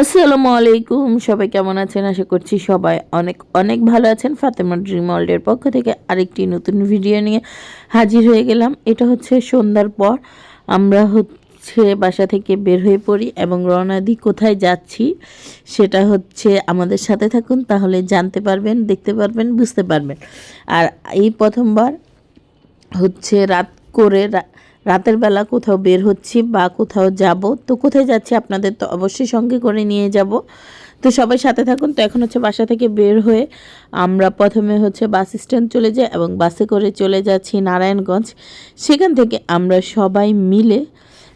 আসসালামু আলাইকুম, সবাই কেমন আছেন? আশা করছি সবাই অনেক অনেক ভালো আছেন। ফাতেমা ড্রিম ওয়ার্ল্ডের পক্ষ থেকে আরেকটি নতুন ভিডিও নিয়ে হাজির হয়ে গেলাম। এটা হচ্ছে সন্ধ্যার পর আমরা হচ্ছে বাসা থেকে বের হয়ে পড়ি এবং রওনা দিই। কোথায় যাচ্ছি সেটা হচ্ছে আমাদের সাথে থাকুন, তাহলে জানতে পারবেন, দেখতে পারবেন, বুঝতে পারবেন। আর এই প্রথমবার হচ্ছে রাতের বেলা কোথাও বের হচ্ছি বা কোথাও যাব, তো কোথায় যাচ্ছি আপনাদের তো অবশ্যই সঙ্গে করে নিয়ে যাব। তো সবাই সাথে থাকুন। তো এখন হচ্ছে বাসা থেকে বের হয়ে আমরা প্রথমে হচ্ছে বাস স্ট্যান্ড চলে যাই এবং বাসে করে চলে যাচ্ছি নারায়ণগঞ্জ। সেখান থেকে আমরা সবাই মিলে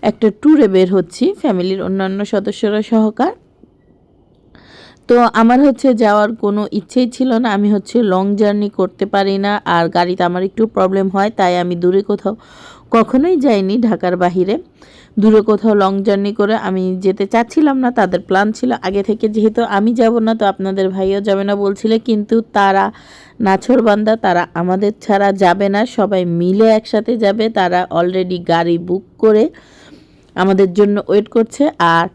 একটা ট্যুরে বের হচ্ছি, ফ্যামিলির অন্যান্য সদস্যরা সহকার। তো আমার হচ্ছে যাওয়ার কোনো ইচ্ছেই ছিল না। আমি হচ্ছে লং জার্নি করতে পারি না, আর গাড়িতে আমার একটু প্রবলেম হয়, তাই আমি দূরে কোথাও কখনোই যাইনি। ঢাকার বাহিরে দূরে কোথাও লং জার্নি করে আমি যেতে চাচ্ছিলাম না। তাদের প্ল্যান ছিল আগে থেকে, যেহেতু আমি যাব না তো আপনাদের ভাইও যাবে না বলছিল, কিন্তু তারা নাছোড়বান্দা, তারা আমাদের ছাড়া যাবে না, সবাই মিলে একসাথে যাবে। তারা অলরেডি গাড়ি বুক করে আমাদের জন্য ওয়েট করছে। আর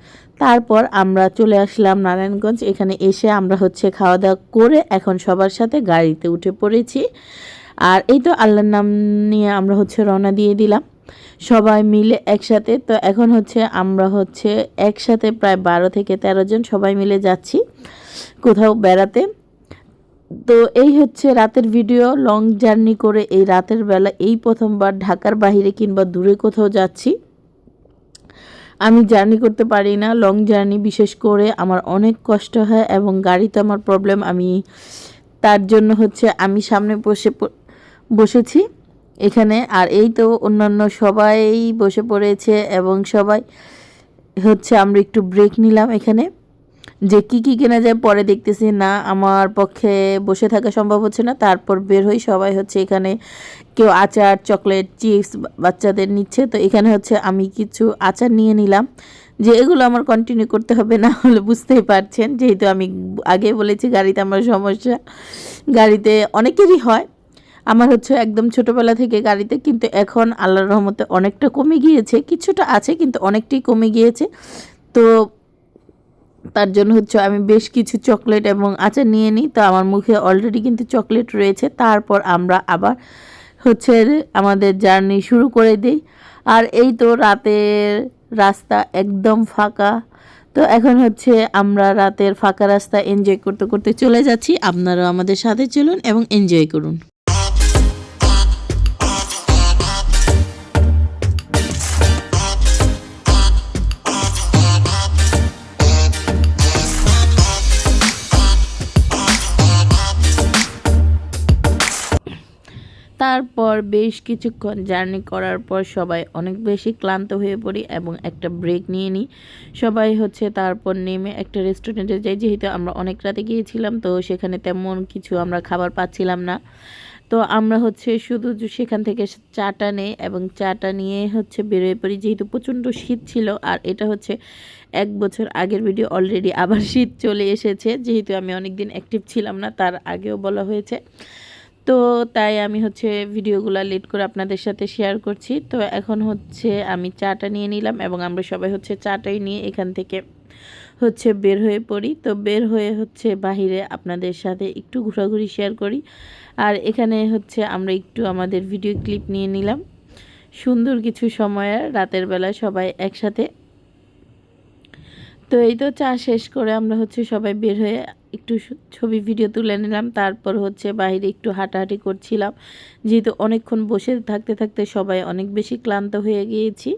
তারপর আমরা চলে আসলাম নারায়ণগঞ্জ। এখানে এসে আমরা হচ্ছে খাওয়া দাওয়া করে এখন সবার সাথে গাড়িতে উঠে পড়েছি। আর এই তো আল্লাহর নাম নিয়ে আমরা হচ্ছে রওনা দিয়ে দিলাম সবাই মিলে একসাথে। তো এখন হচ্ছে আমরা হচ্ছে একসাথে প্রায় 12 থেকে 13 জন সবাই মিলে যাচ্ছি কোথাও বেড়াতে। তো এই হচ্ছে রাতের ভিডিও। লং জার্নি করে এই রাতের বেলা এই প্রথমবার ঢাকার বাইরে কিংবা দূরে কোথাও যাচ্ছি। আমি জার্নি করতে পারি না, লং জার্নি বিশেষ করে আমার অনেক কষ্ট হয় এবং গাড়িতে আমার প্রবলেম। আমি তার জন্য হচ্ছে আমি সামনে বসেছি এখানে। আর এই তো অন্যান্য সবাই বসে পড়েছে এবং সবাই হচ্ছে আমরা একটু ব্রেক নিলাম এখানে, যে কি কি কেনা যায় পরে দেখতেছি। না, আমার পক্ষে বসে থাকা সম্ভব হচ্ছে না। তারপর বের হই, সবাই হচ্ছে এখানে কেউ আচার, চকলেট, চিপস বাচ্চাদের নিচ্ছে। তো এখানে হচ্ছে আমি কিছু আচার নিয়ে নিলাম, যে এগুলো আমার কন্টিনিউ করতে হবে, না হলে বুঝতেই পারছেন, যেহেতু আমি আগে বলেছি গাড়িতে আমার সমস্যা। গাড়িতে অনেকেরই হয়, আমার হচ্ছে একদম ছোটোবেলা থেকে গাড়িতে, কিন্তু এখন আল্লাহর রহমতে অনেকটা কমে গিয়েছে। কিছুটা আছে কিন্তু অনেকটাই কমে গিয়েছে। তো তার জন্য হচ্ছে আমি বেশ কিছু চকলেট এবং আচার নিয়ে নিই। তো আমার মুখে অলরেডি কিন্তু চকলেট রয়েছে। তারপর আমরা আবার হচ্ছে আমাদের জার্নি শুরু করে দিই। আর এই তো রাতের রাস্তা একদম ফাঁকা। তো এখন হচ্ছে আমরা রাতের ফাঁকা রাস্তা এনজয় করতে করতে চলে যাচ্ছি। আপনারাও আমাদের সাথে চলুন এবং এনজয় করুন। তারপর বেশ কিছুক্ষণ জার্নি করার পর সবাই অনেক বেশি ক্লান্ত হয়ে পড়ি এবং একটা ব্রেক নিয়ে নিই সবাই হচ্ছে। তারপর নেমে একটা রেস্টুরেন্টে যাই, যেহেতু আমরা অনেক রাতে গিয়েছিলাম তো সেখানে তেমন কিছু আমরা খাবার পাচ্ছিলাম না। তো আমরা হচ্ছে শুধু সেখান থেকে চাটা নেই এবং চাটা নিয়ে হচ্ছে বেরোয় পড়ি, যেহেতু প্রচণ্ড শীত ছিল। আর এটা হচ্ছে 1 বছর আগের ভিডিও, অলরেডি আবার শীত চলে এসেছে, যেহেতু আমি অনেক দিন অ্যাক্টিভ ছিলাম না, তার আগেও বলা হয়েছে। তো তাই আমি হচ্ছে ভিডিওগুলো লেট করে আপনাদের সাথে শেয়ার করছি। তো এখন হচ্ছে আমি চাটা নিয়ে নিলাম এবং আমরা সবাই হচ্ছে চাটাই নিয়ে এখান থেকে হচ্ছে বের হয়ে পড়ি। তো বের হয়ে হচ্ছে বাহিরে আপনাদের সাথে একটু ঘোরাঘুরি শেয়ার করি। আর এখানে হচ্ছে আমরা একটু আমাদের ভিডিও ক্লিপ নিয়ে নিলাম, সুন্দর কিছু সময় রাতের বেলা সবাই একসাথে। তো এই তো চা শেষ করে আমরা হচ্ছে সবাই বের হয়ে একটু ছবি ভিডিও তুলে নিলাম। তারপর হচ্ছে বাইরে একটু হাঁটাহাঁটি করছিলাম, যেহেতু অনেকক্ষণ বসে থাকতে থাকতে সবাই অনেক বেশি ক্লান্ত হয়ে গিয়েছি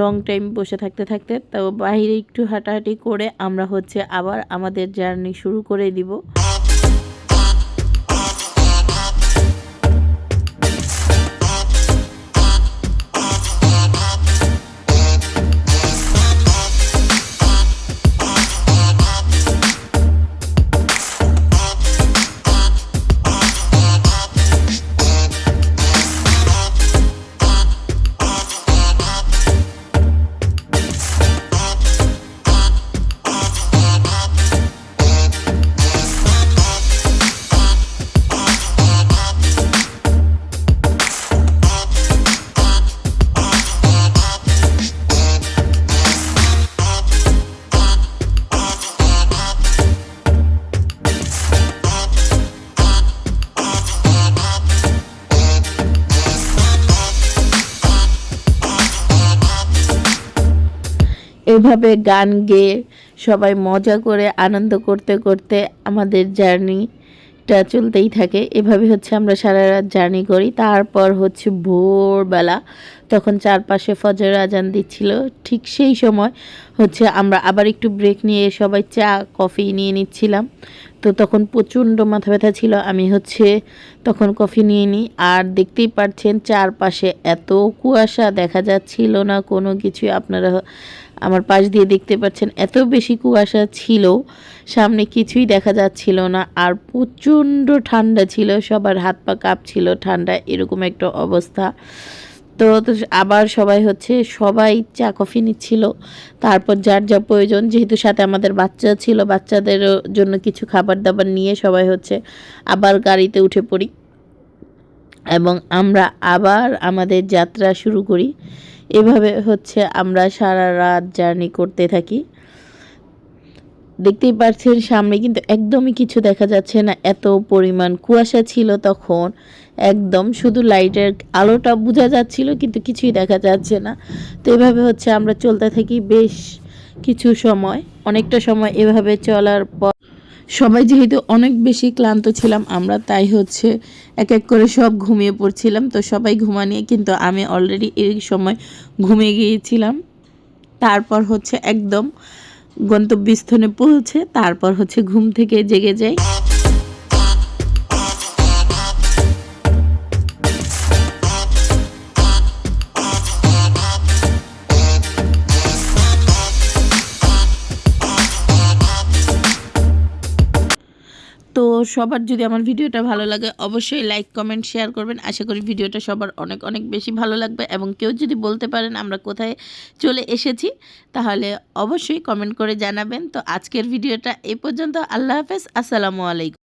লং টাইম বসে থাকতে থাকতে। তো বাইরে একটু হাঁটাহাঁটি করে আমরা হচ্ছে আবার আমাদের জার্নি শুরু করে দিব। এভাবে গান গেয়ে সবাই মজা করে আনন্দ করতে করতে আমাদের জার্নিটা চলতেই থাকে। এভাবে হচ্ছে আমরা সারা রাত জার্নি করি। তারপর হচ্ছে ভোরবেলা তখন চারপাশে ফজর আজান দিচ্ছিল, ঠিক সেই সময় হচ্ছে আমরা আবার একটু ব্রেক নিয়ে সবাই চা কফি নিয়ে নিচ্ছিলাম। তো তখন প্রচণ্ড মাথা ব্যথা ছিল, আমি হচ্ছে তখন কফি নিয়ে নিই। আর দেখতেই পাচ্ছেন চারপাশে এত কুয়াশা, দেখা যাচ্ছিল না কোনো কিছু। আপনারা আমার পাশ দিয়ে দেখতে পাচ্ছেন এত বেশি কুয়াশা ছিল, সামনে কিছুই দেখা যাচ্ছিল না। আর প্রচণ্ড ঠান্ডা ছিল, সবার হাত পা কাঁপছিল ঠান্ডা, এরকম একটা অবস্থা। তো আবার সবাই চা কফি নিচ্ছিল। তারপর যার যা প্রয়োজন, যেহেতু সাথে আমাদের বাচ্চা ছিল, বাচ্চাদের জন্য কিছু খাবার দাবার নিয়ে সবাই হচ্ছে আবার গাড়িতে উঠে পড়ি এবং আমরা আবার আমাদের যাত্রা শুরু করি। এভাবে হচ্ছে আমরা সারা রাত জার্নি করতে থাকি। দেখতেই পাচ্ছেন সামনে কিন্তু একদমই কিছু দেখা যাচ্ছে না, এত পরিমাণ কুয়াশা ছিল তখন। একদম শুধু লাইটের আলোটা বোঝা যাচ্ছিল, কিন্তু কিছুই দেখা যাচ্ছে না। তো এভাবে হচ্ছে আমরা চলতে থাকি বেশ কিছু সময়, অনেকটা সময়। এভাবে চলার পর সবাই যেহেতু অনেক বেশি ক্লান্ত ছিলাম আমরা, তাই হচ্ছে এক এক করে সব ঘুমিয়ে পড়ছিলাম। তো সবাই ঘুমানিয়ে, কিন্তু আমি অলরেডি এই সময় ঘুমিয়ে গিয়েছিলাম। তারপর হচ্ছে একদম গন্তব্যস্থানে পৌঁছে তারপর হচ্ছে ঘুম থেকে জেগে যাই। তো সবার যদি আমার ভিডিওটা ভালো লাগে অবশ্যই লাইক কমেন্ট শেয়ার করবেন। আশা করি ভিডিওটা সবার অনেক অনেক বেশি ভালো লাগবে। এবং কেউ যদি বলতে পারেন আমরা কোথায় চলে এসেছি, তাহলে অবশ্যই কমেন্ট করে জানাবেন। তো আজকের ভিডিওটা এই পর্যন্ত। আল্লাহ হাফেজ, আসসালামু আলাইকুম।